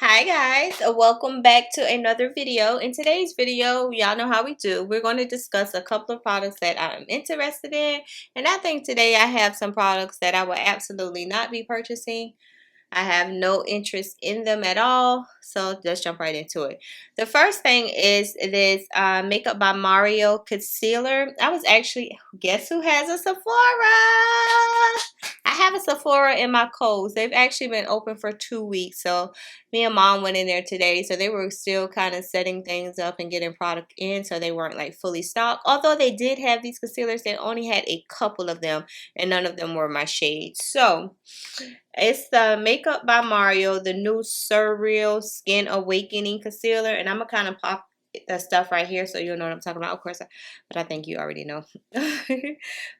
Hi guys, welcome back to another video. In today's video, y'all know how we do. We're going to discuss a couple of products that I'm interested in, and I think today I have some products that I will absolutely not be purchasing. I have no interest in them at all, so let's jump right into it. The first thing is this Makeup by Mario concealer. I was actually, guess who has a Sephora? I have a Sephora in my Kohl's. They've actually been open for 2 weeks, so me and mom went in there today, so they were still kind of setting things up and getting product in, so they weren't like fully stocked. Although they did have these concealers, they only had a couple of them, and none of them were my shades. So it's the Makeup by Mario, the new Surreal Skin Awakening Concealer. And I'm going to kind of pop the stuff right here so you'll know what I'm talking about. Of course, but I think you already know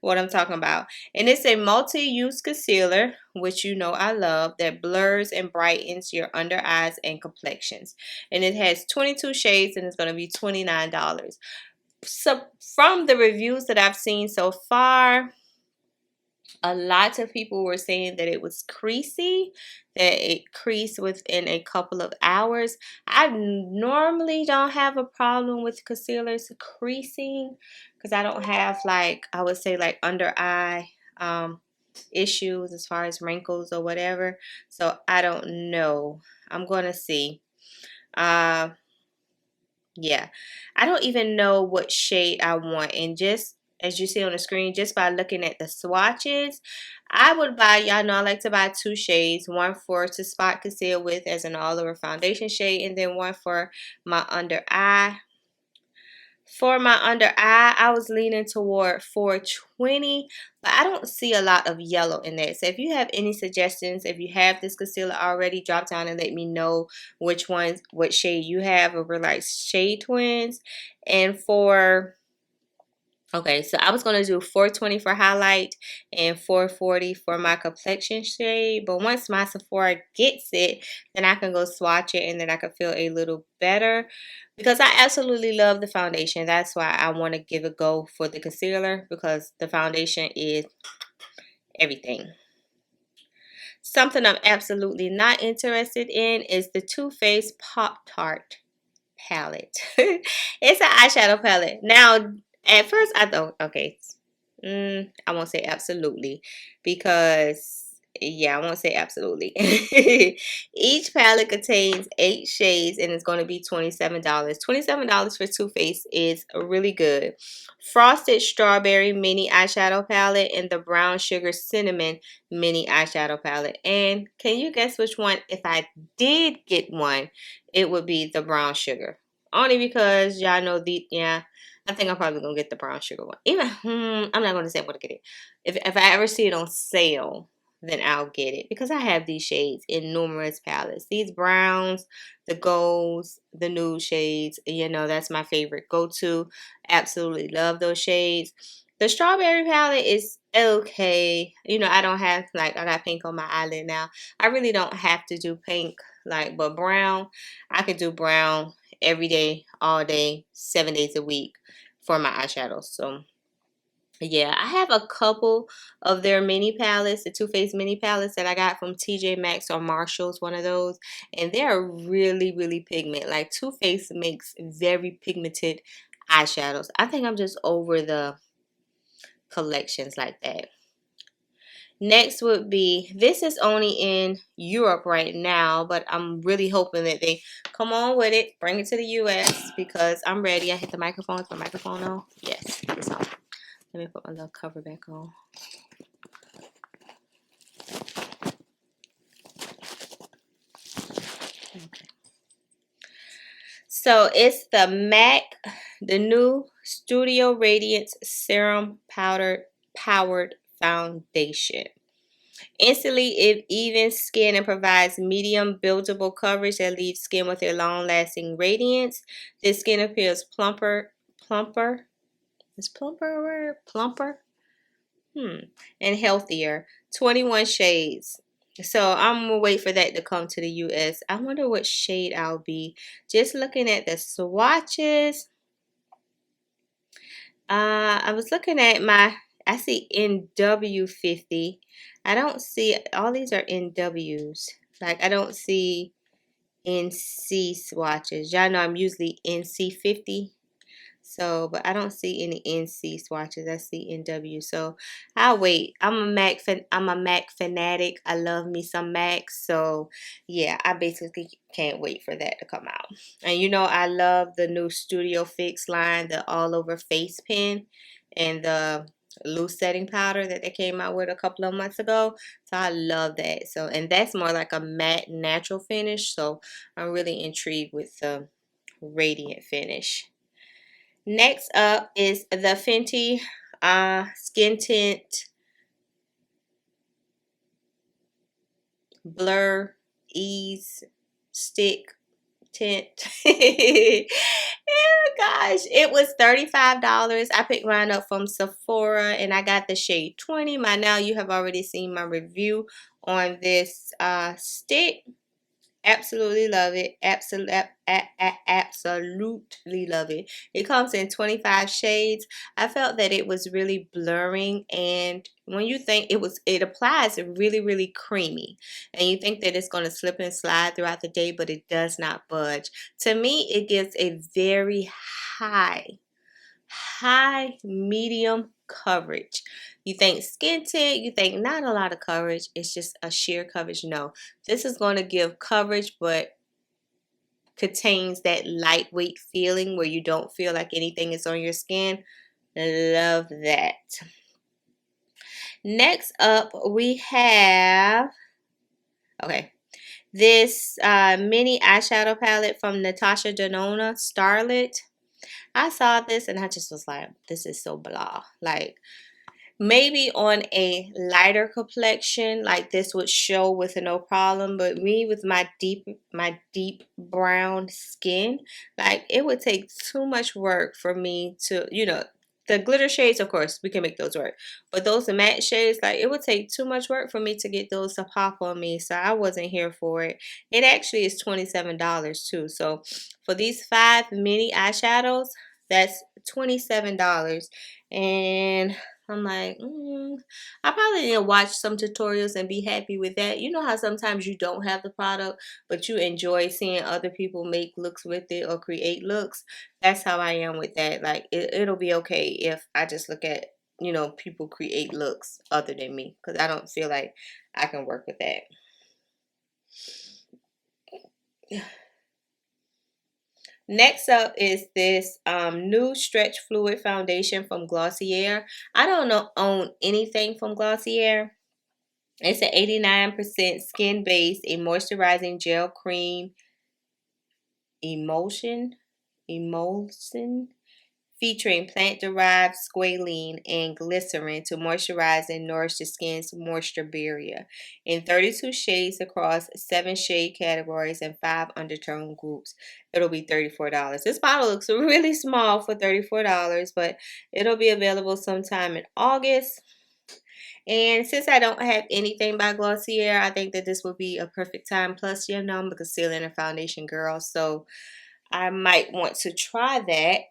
what I'm talking about. And it's a multi-use concealer, which you know I love, that blurs and brightens your under eyes and complexions. And it has 22 shades and it's going to be $29. So from the reviews that I've seen so far, a lot of people were saying that it was creasy, that it creased within a couple of hours. I normally don't have a problem with concealers creasing because I don't have, like, I would say, like under eye issues as far as wrinkles or whatever. So I don't know. I'm going to see. Yeah, I don't even know what shade I want, and just as you see on the screen, just by looking at the swatches, I would buy, y'all know I like to buy 2 shades, one for to spot conceal with as an all over foundation shade, and then one for my under eye. For my under eye, I was leaning toward 420, but I don't see a lot of yellow in there. So if you have any suggestions, if you have this concealer already, drop down and let me know which ones, what shade you have, or we're like shade twins. And for okay, so I was going to do 420 for highlight and 440 for my complexion shade. But once my Sephora gets it, then I can go swatch it and then I can feel a little better. Because I absolutely love the foundation. That's why I want to give a go for the concealer. Because the foundation is everything. Something I'm absolutely not interested in is the Too Faced Pop Tart palette. It's an eyeshadow palette. Now, at first I thought, okay, I won't say absolutely because, yeah, I won't say absolutely. Each palette contains 8 shades and it's going to be $27. $27 for Too Faced is really good. Frosted Strawberry Mini Eyeshadow Palette and the Brown Sugar Cinnamon Mini Eyeshadow Palette. And can you guess which one, if I did get one, it would be the brown sugar. Only because y'all know yeah, I think I'm probably gonna get the brown sugar one. Even I'm not gonna say I'm gonna get it. If I ever see it on sale, then I'll get it because I have these shades in numerous palettes. These browns, the golds, the nude shades. You know that's my favorite go-to. Absolutely love those shades. The strawberry palette is okay. You know I don't have, like, I got pink on my eyelid now. I really don't have to do pink, like, but brown, I could do brown every day, all day, 7 days a week for my eyeshadows. So yeah, I have a couple of their mini palettes, the Too Faced mini palettes that I got from TJ Maxx or Marshall's, one of those, and they're really, really pigment. Like, Too Faced makes very pigmented eyeshadows. I think I'm just over the collections like that. Next would be, this is only in Europe right now, but I'm really hoping that they come on with it, bring it to the US, because I'm ready. I hit the microphone. Is my microphone on? Yes, it's on. Let me put my little cover back on. Okay. So it's the MAC, the new Studio Radiance Serum Powered Foundation. Instantly, it evens skin and provides medium buildable coverage that leaves skin with a long-lasting radiance. This skin appears plumper. Is plumper a word? Plumper? And healthier. 21 shades. So I'm going to wait for that to come to the US. I wonder what shade I'll be. Just looking at the swatches. I was looking at I see NW50. I don't see, all these are NWs. Like, I don't see NC swatches. Y'all know I'm usually NC50. So, but I don't see any NC swatches. I see NW. So I'll wait. I'm a Mac fanatic. I love me some Macs. So yeah, I basically can't wait for that to come out. And you know, I love the new Studio Fix line, the all over face pen and the loose setting powder that they came out with a couple of months ago. So I love that. So, and that's more like a matte natural finish. So I'm really intrigued with the radiant finish. Next up is the Fenty Skin Tint Blur Ease Stick Tint. Oh gosh, it was $35. I picked mine up from Sephora and I got the shade 20. By now you have already seen my review on this stick. Absolutely love it. Absolutely love it. It comes in 25 shades. I felt that it was really blurring, and when you think it applies really, really creamy, and you think that it's going to slip and slide throughout the day, but it does not budge. To me, it gives a very high medium coverage. You think skin tint, you think not a lot of coverage, it's just a sheer coverage. No, this is going to give coverage, but contains that lightweight feeling where you don't feel like anything is on your skin. Love that. Next up, we have, okay, this mini eyeshadow palette from Natasha Denona, Starlit. I saw this and I just was like, this is so blah. Like, maybe on a lighter complexion, like this would show with no problem. But me with my deep brown skin, like it would take too much work for me to, the glitter shades, of course, we can make those work. But those matte shades, like it would take too much work for me to get those to pop on me. So I wasn't here for it. It actually is $27 too. So for these 5 mini eyeshadows, that's $27. And I'm like, I probably need to watch some tutorials and be happy with that. You know how sometimes you don't have the product, but you enjoy seeing other people make looks with it or create looks? That's how I am with that. Like, it'll be okay if I just look at, people create looks other than me, because I don't feel like I can work with that. Next up is this new Stretch Fluid Foundation from Glossier. I don't own anything from Glossier. It's an 89% skin-based, a moisturizing gel cream emulsion featuring plant-derived squalene and glycerin to moisturize and nourish the skin's moisture barrier in 32 shades across 7 shade categories and 5 undertone groups. It'll be $34. This bottle looks really small for $34, but it'll be available sometime in August. And since I don't have anything by Glossier, I think that this would be a perfect time. Plus, I'm a concealer and a foundation girl, so I might want to try that,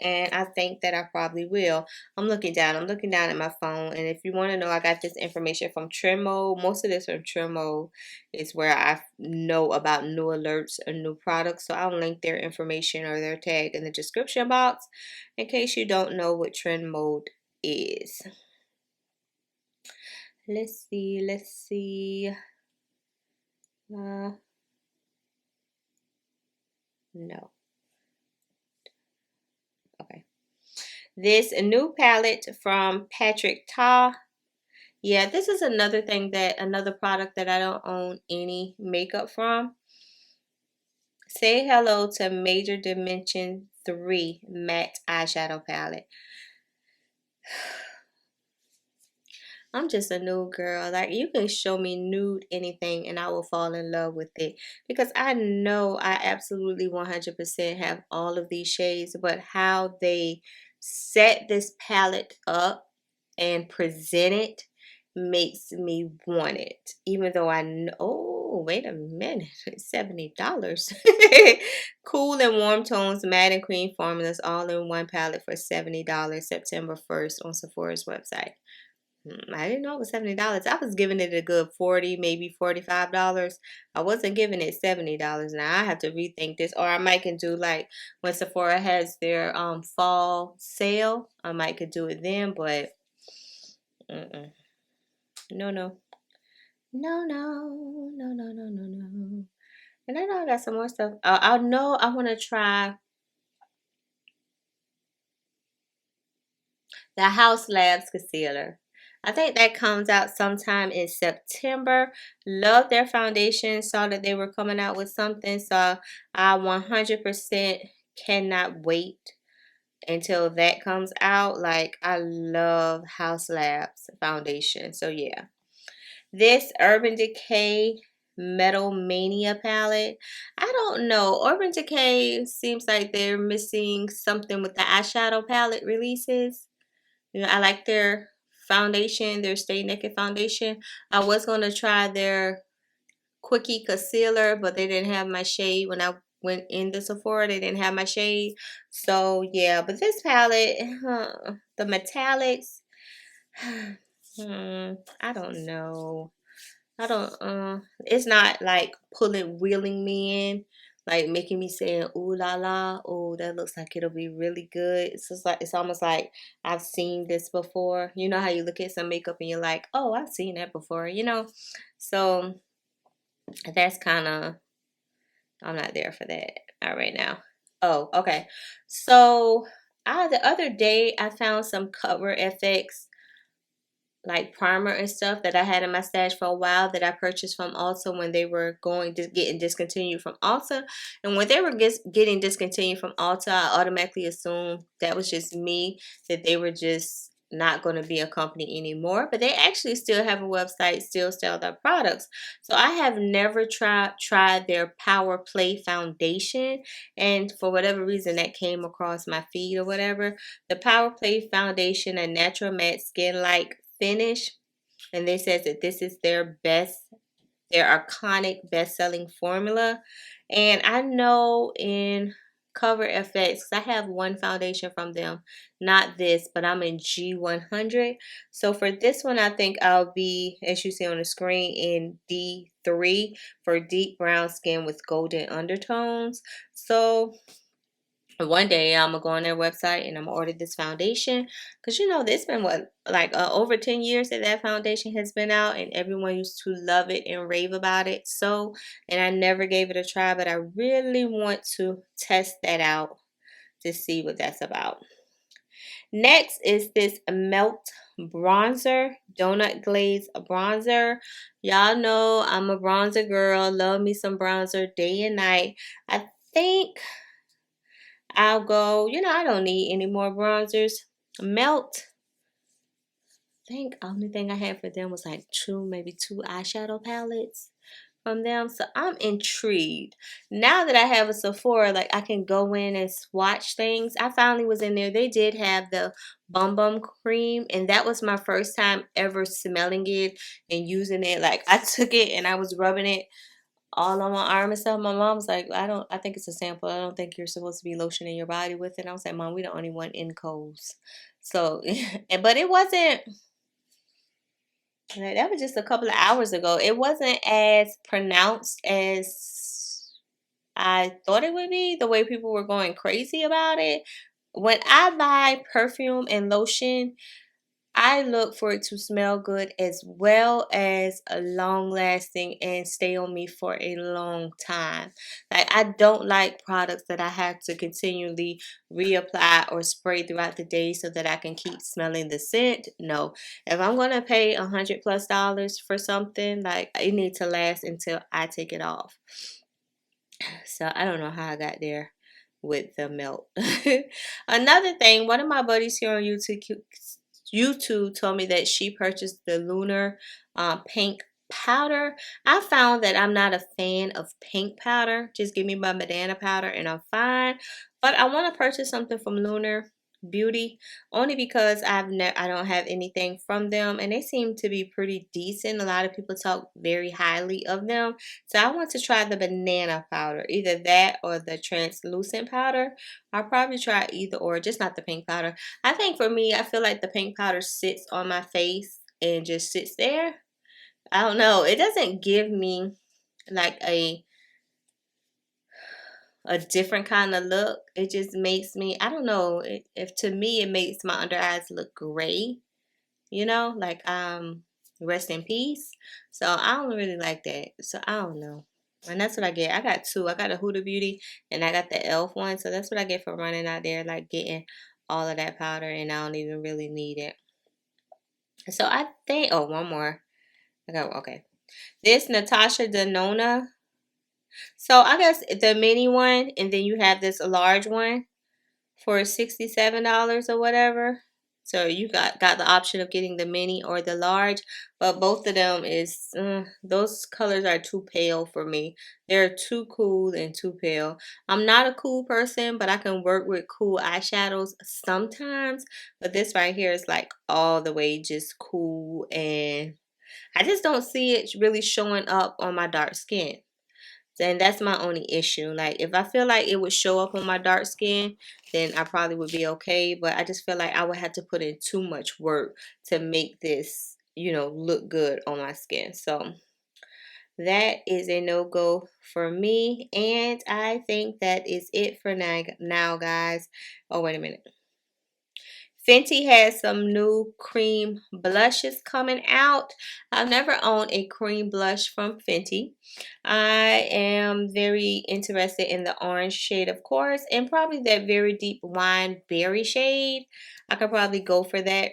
and I think that I probably will. I'm looking down at my phone, and if you want to know, I got this information from Trend Mode. Most of this from Trend Mode is where I know about new alerts or new products, so I'll link their information or their tag in the description box in case you don't know what Trend Mode is. Let's see. No. Okay. This new palette from Patrick Ta. Yeah, this is another product that I don't own any makeup from. Say hello to Major Dimension 3 Matte Eyeshadow Palette. I'm just a nude girl. Like, you can show me nude anything and I will fall in love with it, because I know I absolutely 100% have all of these shades, but how they set this palette up and present it makes me want it, even though I know, oh, wait a minute, it's $70. Cool and warm tones, matte and cream formulas, all in one palette for $70, September 1st on Sephora's website. I didn't know it was $70. I was giving it a good 40, maybe $45. I wasn't giving it $70. Now I have to rethink this, or I might can do like when Sephora has their fall sale. I might could do it then, but mm-mm. No, no, no, no, no, no, no, no, no. And I know I got some more stuff. I know I want to try the House Labs concealer. I think that comes out sometime in September. Love their foundation. Saw that they were coming out with something. So I 100% cannot wait until that comes out. Like, I love House Labs foundation. So yeah. This Urban Decay Metal Mania palette. I don't know. Urban Decay seems like they're missing something with the eyeshadow palette releases. You know, I like their foundation, their Stay Naked foundation. I was going to try their Quickie concealer, but they didn't have my shade when I went in the Sephora. They didn't have my shade. So, yeah. But this palette, the metallics, I don't know. I don't, it's not like wheeling me in, like making me saying, ooh la la, oh, that looks like it'll be really good. It's just like, it's almost like I've seen this before. You know how you look at some makeup and you're like, oh, I've seen that before, you know? So that's kind of, I'm not there for that right now. Oh, okay. So the other day I found some Cover FX like primer and stuff that I had in my stash for a while that I purchased from Ulta when they were getting discontinued from Ulta. And when they were getting discontinued from Ulta, I automatically assumed that was just me, that they were just not going to be a company anymore. But they actually still have a website, still sell their products. So I have never tried their Power Play foundation, and for whatever reason that came across my feed or whatever. The Power Play foundation, a natural matte skin like finish, and they says that this is their iconic best-selling formula. And I know in Cover FX, I have one foundation from them, not this, but I'm in G100. So for this one, I think I'll be, as you see on the screen, in D3 for deep brown skin with golden undertones. So one day I'm gonna go on their website and I'm gonna order this foundation, because you know it's been what, like over 10 years that that foundation has been out, and everyone used to love it and rave about it. So, and I never gave it a try, but I really want to test that out to see what that's about. Next is this Melt bronzer, donut glaze bronzer. Y'all know I'm a bronzer girl, love me some bronzer day and night. I think I'll go, you know, I don't need any more bronzers. Melt, I think only thing I had for them was like maybe two eyeshadow palettes from them. So I'm intrigued. Now that I have a Sephora, like I can go in and swatch things. I finally was in there. They did have the Bum Bum cream, and that was my first time ever smelling it and using it. Like I took it and I was rubbing it all on my arm and stuff. My mom was like, I think it's a sample. I don't think you're supposed to be lotioning your body with it. And I was like, Mom, we the only one in Kohl's. So, but it wasn't, that was just a couple of hours ago. It wasn't as pronounced as I thought it would be, the way people were going crazy about it. When I buy perfume and lotion, I look for it to smell good as well as a long lasting and stay on me for a long time. Like I don't like products that I have to continually reapply or spray throughout the day so that I can keep smelling the scent. No. If I'm gonna pay $100+ for something, like it needs to last until I take it off. So I don't know how I got there with the melt. Another thing, one of my buddies here on YouTube told me that she purchased the Lunar pink powder. I found that I'm not a fan of pink powder. Just give me my banana powder and I'm fine. But I want to purchase something from Lunar Beauty only because I don't have anything from them, and they seem to be pretty decent. A lot of people talk very highly of them. So I want to try the banana powder, either that or the translucent powder. I'll probably try either or, just not the pink powder. I think for me, I feel like the pink powder sits on my face and just sits there. I don't know. It doesn't give me like a different kind of look. It just makes me, I don't know, if to me it makes my under eyes look gray, you know, like rest in peace. So I don't really like that. So I don't know. And that's what I get. I got two. I got a Huda Beauty and I got the e.l.f. one. So that's what I get for running out there, like getting all of that powder, and I don't even really need it. So I think, oh, one more. I got, okay. This Natasha Denona. So I guess the mini one, and then you have this large one for $67 or whatever. So you got the option of getting the mini or the large, but both of them is those colors are too pale for me. They're too cool and too pale. I'm not a cool person, but I can work with cool eyeshadows sometimes. But this right here is like all the way just cool, and I just don't see it really showing up on my dark skin. And that's my only issue. Like, if I feel like it would show up on my dark skin, then I probably would be okay. But I just feel like I would have to put in too much work to make this, you know, look good on my skin. So that is a no-go for me. And I think that is it for now, guys. Oh, wait a minute. Fenty has some new cream blushes coming out. I've never owned a cream blush from Fenty. I am very interested in the orange shade, of course, and probably that very deep wine berry shade. I could probably go for that.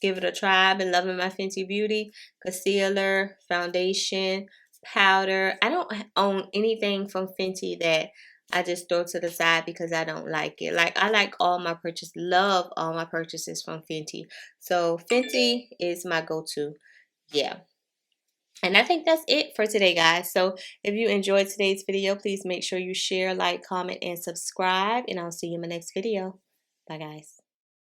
Give it a try. I've been loving my Fenty Beauty concealer, foundation, powder. I don't own anything from Fenty that I just throw to the side because I don't like it. Like, I like all my purchases, love all my purchases from Fenty. So Fenty is my go-to. Yeah. And I think that's it for today, guys. So if you enjoyed today's video, please make sure you share, like, comment, and subscribe. And I'll see you in my next video. Bye, guys.